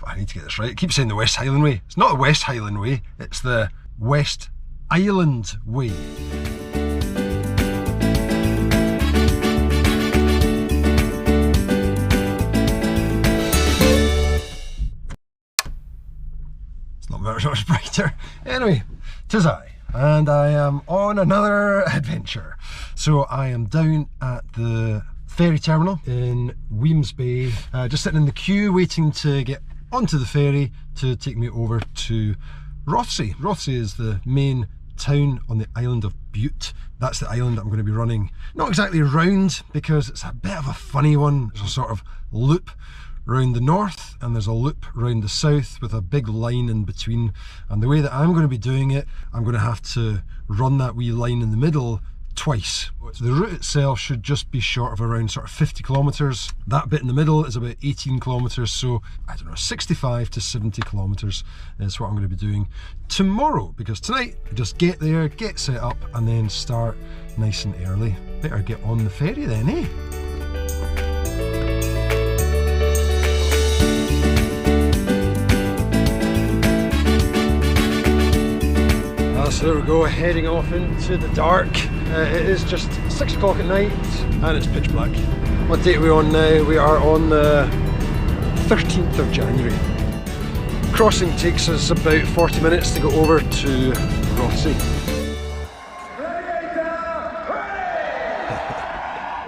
I need to get this right. I keep saying the West Highland Way. It's not the West Highland Way, it's the West Island Way. It's not much brighter. Anyway, 'tis I, and I am on another adventure. So I am down at the ferry terminal in Weems Bay, just sitting in the queue waiting to get onto the ferry to take me over to Rothesay. Rothesay is the main town on the island of Bute. That's the island that I'm going to be running, not exactly round because it's a bit of a funny one. There's a sort of loop round the north and there's a loop round the south with a big line in between, and the way that I'm going to be doing it, I'm going to have to run that wee line in the middle twice. So the route itself should just be short of around sort of 50 kilometres. That bit in the middle is about 18 kilometres, so I don't know, 65 to 70 kilometres is what I'm going to be doing tomorrow, because tonight I just get there, get set up and then start nice and early. Better get on the ferry then, eh? So there we go, heading off into the dark. It is just 6 o'clock at night and it's pitch black. What date are we on now? We are on the 13th of January. Crossing takes us about 40 minutes to go over to Rothesay.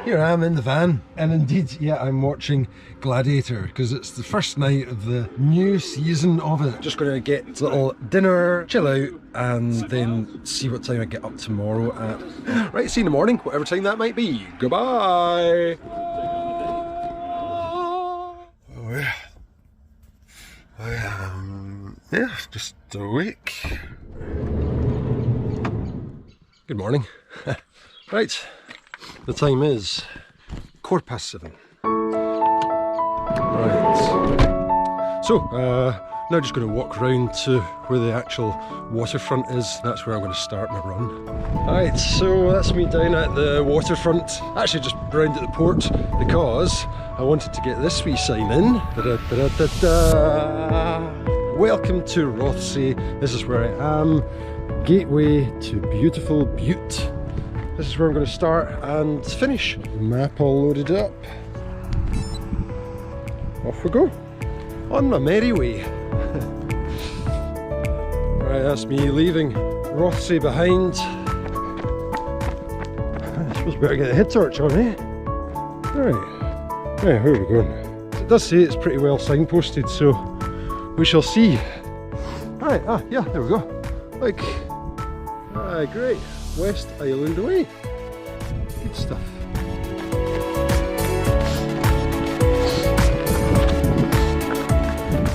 Here I am in the van, and indeed, yeah, I'm watching Gladiator because it's the first night of the new season of it. Just going to get a little dinner, chill out, and then see what time I get up tomorrow at. Right, see you in the morning, whatever time that might be. Goodbye! Oh yeah. Yeah, just awake. Good morning. Right. The time is 7:15. Right. So, now just going to walk round to where the actual waterfront is. That's where I'm going to start my run. Alright, so that's me down at the waterfront. Actually just round at the port because I wanted to get this wee sign in. Welcome to Rothesay. This is where I am. Gateway to beautiful Bute. This is where I'm going to start and finish. The map all loaded up. Off we go. On my merry way. Right, that's me leaving Rothesay behind. I suppose we better get the head torch on, eh? Right. Yeah, where are we going? It does say it's pretty well signposted, so we shall see. Alright, yeah, there we go. Like, great. West Highland Way. Good stuff.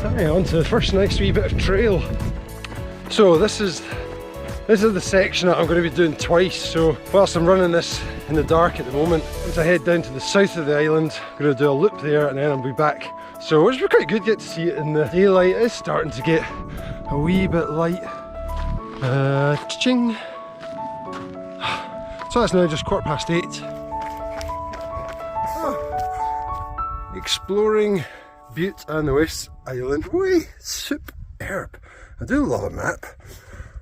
Right, on to the first nice wee bit of trail. So this is the section that I'm going to be doing twice. So whilst I'm running this in the dark at the moment, once I head down to the south of the island, I'm going to do a loop there and then I'll be back. So it's quite good, get to see it in the daylight. It's starting to get a wee bit light. Cha-ching. So that's now just 8:15. Exploring Bute and the West Highland Way. Superb. I do love a map.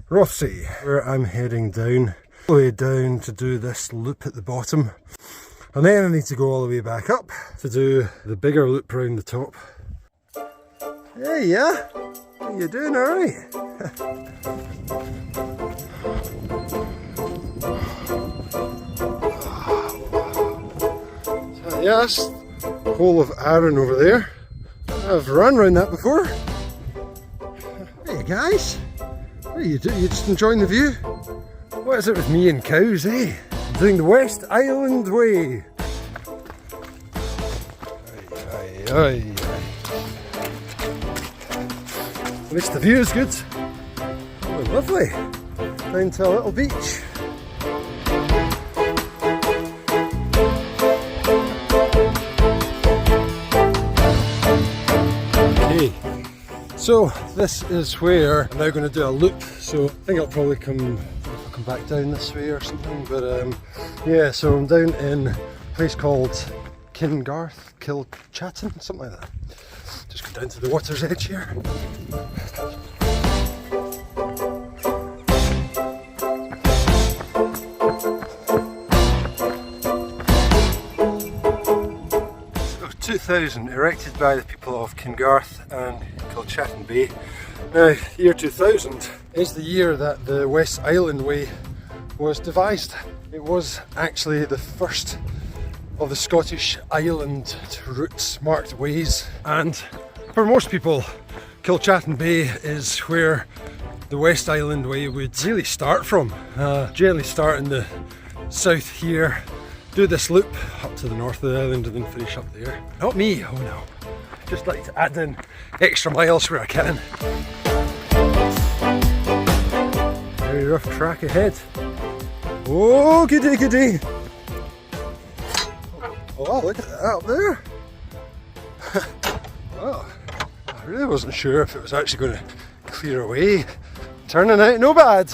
Rothesay, where I'm heading down, all the way down to do this loop at the bottom. And then I need to go all the way back up to do the bigger loop round the top. Hey, yeah? How you doing, alright? Yes, hole of Arran over there. I've run around that before. Hey guys, what are you doing? You just enjoying the view? What is it with me and cows, eh? I'm doing the West Highland Way. Aye. At least the view is good. Oh, lovely. Down to a little beach. So this is where I'm now going to do a loop, so I think I'll probably come back down this way or something, but yeah, so I'm down in a place called Kilchatton, something like that. Just go down to the water's edge here. So 2000, erected by the people of Kingarth and Kilchatton Bay. Now, year 2000 is the year that the West Highland Way was devised. It was actually the first of the Scottish island routes marked ways, and for most people Kilchatton Bay is where the West Highland Way would really start from. Generally start in the south here, do this loop up to the north of the island and then finish up there. Not me, oh no. Just like to add in extra miles where I can. Very rough track ahead. Oh, goody goody! Oh, look at that up there! Well, I really wasn't sure if it was actually going to clear away. Turning out no bad!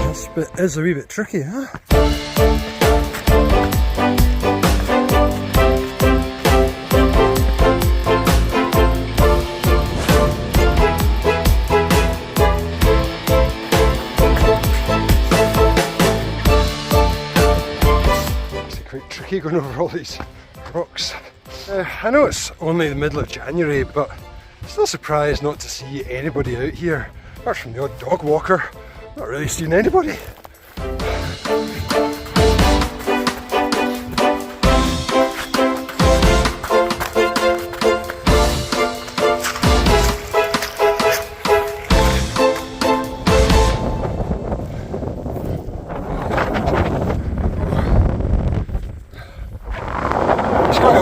This bit is a wee bit tricky, huh? Tricky going over all these rocks. I know it's only the middle of January, but I'm still surprised not to see anybody out here. Apart from the odd dog walker, not really seen anybody.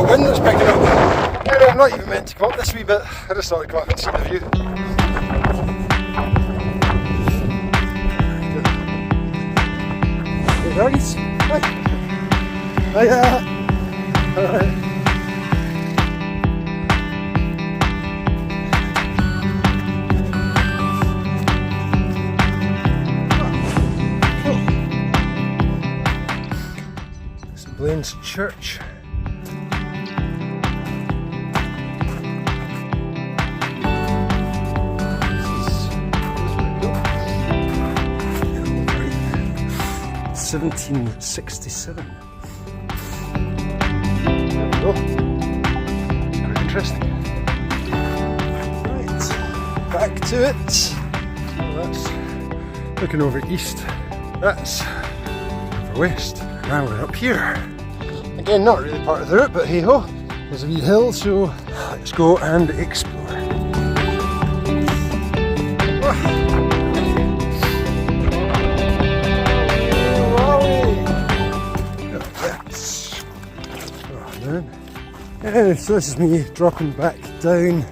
Wind that's picking up. I'm not even meant to come up this wee bit. I just thought I'd come up and see the view. Hey doggies. Hi. Hiya. Alright. Cool. St Blaine's Church. (1767). There we go. It's quite interesting. Right, back to it. So that's looking over east. That's over west. Now we're up here. Again, not really part of the route, but hey ho, there's a wee hill, so let's go and explore. Yeah, so this is me dropping back down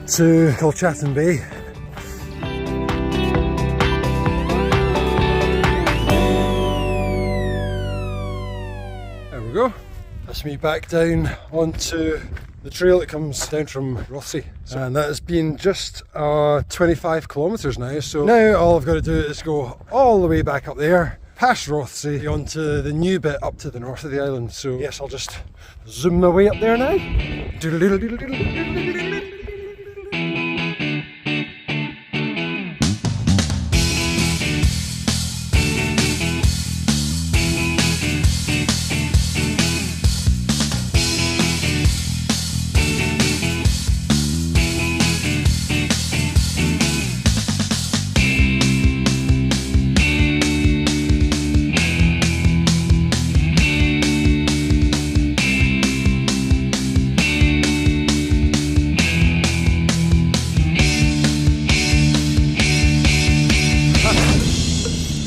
to Kilchatton Bay. There we go. That's me back down onto the trail that comes down from Rothesay. And that has been just 25 kilometres now. So now all I've got to do is go all the way back up there, past Rothesay, onto the new bit up to the north of the island. So yes, I'll just zoom my way up there now.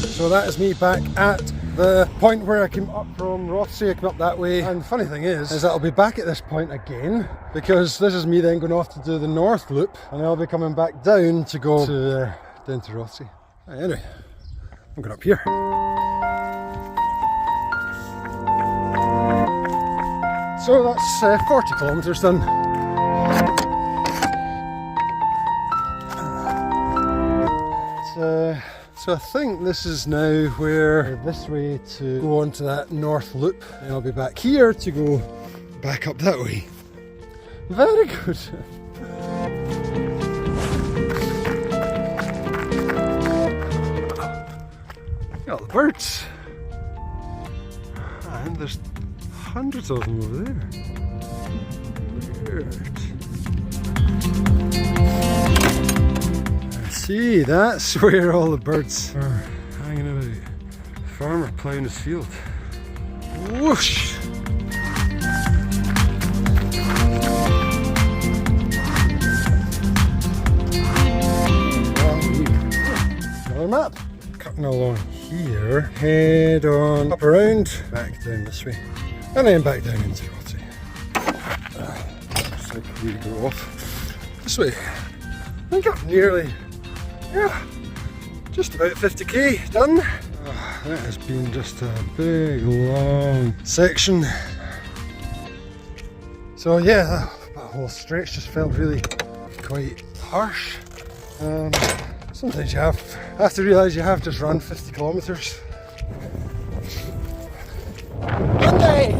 So that is me back at the point where I came up from Rothesay. I came up that way, and the funny thing is that I'll be back at this point again, because this is me then going off to do the north loop, and I'll be coming back down to go to down to Rothesay. Anyway, I'm going up here. So that's 40 kilometres done. So I think this is now where this way to go onto that north loop, and I'll be back here to go back up that way. Very good. Got the birds. And there's hundreds of them over there. Weird. See, that's where all the birds are hanging about. Farmer ploughing his field. Whoosh! Another map. Cutting along here, head on up around, back down this way, and then back down into Rothesay. Looks like we go off this way. I think I'm nearly, just about 50k done. That has been just a big long section. So yeah, that whole stretch just felt really quite harsh. Sometimes you have to realise you have just run 50 kilometres. Monday!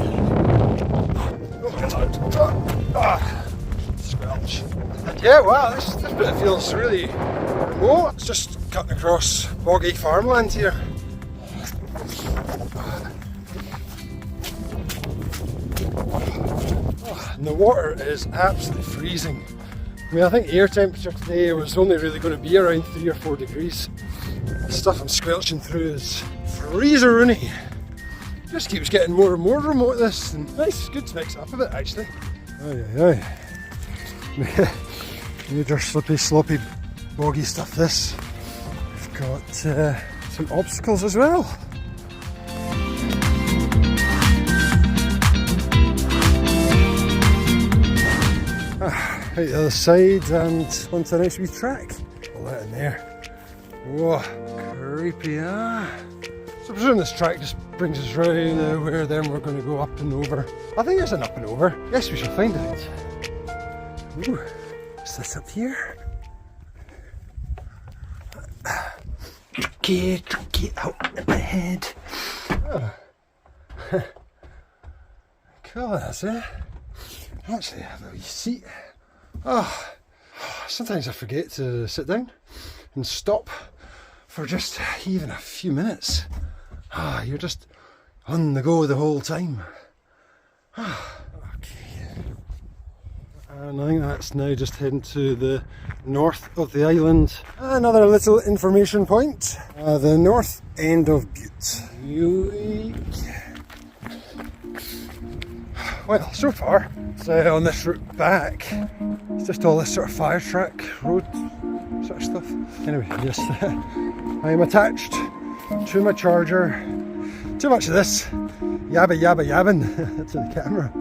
Oh god! Squelch. Yeah, wow, this bit feels really remote. It's just cutting across boggy farmland here. And the water is absolutely freezing. I mean, I think air temperature today was only really going to be around 3 or 4 degrees. The stuff I'm squelching through is freezer-rooney. Just keeps getting more and more remote, this, and nice, good to mix it up a bit actually. Aye. Major slippy, sloppy, boggy stuff this. We've got some obstacles as well. Out the other side and onto a nice wee track. Pull that in there. Whoa, creepy, ah. So I presume this track just brings us round where then we're going to go up and over. I think there's an up and over. Yes, we shall find out. Ooh, what's this up here? Tricky out in my head. Oh. Cool, that's it. Actually, I have a wee seat. Oh, sometimes I forget to sit down and stop for just even a few minutes. You're just on the go the whole time. Okay. And I think that's now just heading to the north of the island. Another little information point. The north end of Bute. Well, so far, on this route back, it's just all this sort of fire track road sort of stuff. Anyway, yes, I am attached to my charger. Too much of this yabbing to the camera.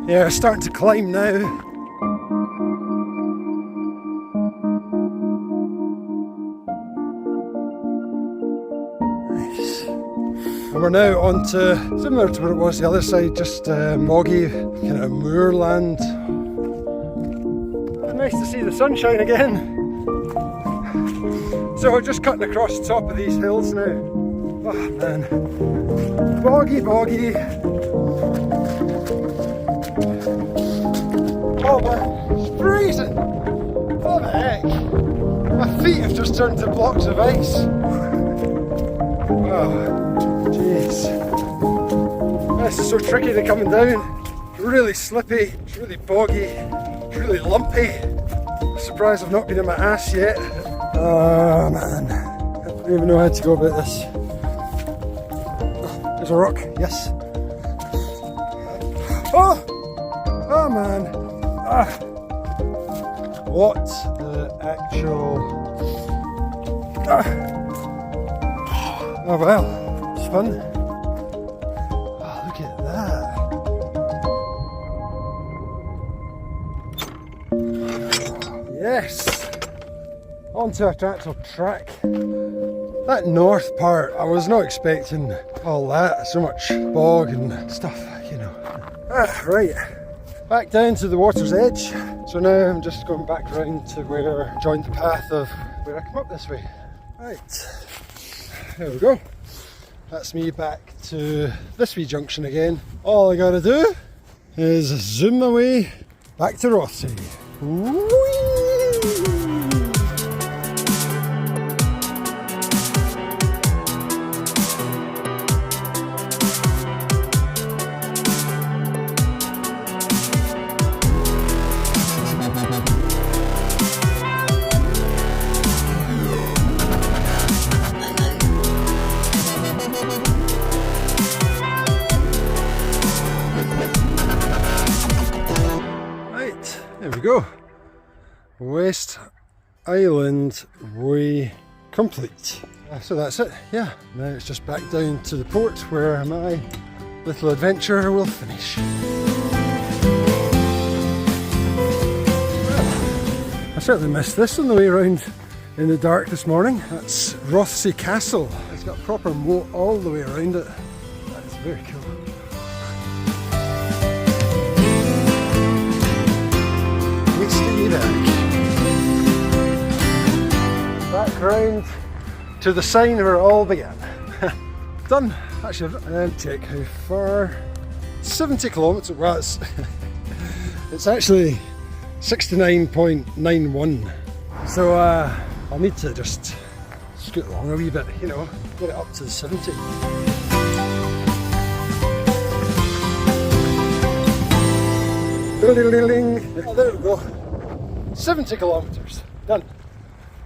Yeah, starting to climb now. And we're now on to, similar to what it was the other side, just boggy, kind of moorland. Nice to see the sunshine again. So we're just cutting across the top of these hills now. Oh man. Boggy. Oh man, it's freezing. What the heck? My feet have just turned to blocks of ice. Oh. Jeez. This is so tricky to coming down. It's really slippy, it's really boggy, it's really lumpy. I'm surprised I've not been in my ass yet. Oh man, I don't even know how to go about this. Oh, there's a rock, yes. Oh man. What the actual... Oh well. Fun. Oh, look at that. Yes. Onto a actual track. That north part, I was not expecting all that. So much bog and stuff, you know. Right. Back down to the water's edge. So now I'm just going back round to where I joined the path of where I come up this way. Right, there we go. That's me back to this wee junction again. All I gotta do is zoom my way back to Rothesay. Whee! There we go. West Highland Way complete. So that's it, yeah. Now it's just back down to the port where my little adventure will finish. Well, I certainly missed this on the way around in the dark this morning. That's Rothesay Castle. It's got a proper moat all the way around it. That is very cool. Back round to the sign where it all began. Done. Actually, and take how far? 70 kilometres. Well, it's actually 69.91. So I'll need to just scoot along a wee bit, you know, get it up to the 70. Oh, there we go. 70 kilometres. Done.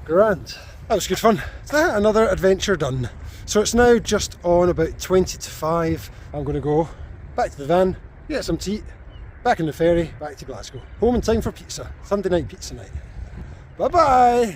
Grand. That was good fun. Another adventure done. So it's now just on about 20 to 5. I'm going to go back to the van, get some tea, back in the ferry, back to Glasgow. Home in time for pizza. Sunday night pizza night. Bye bye!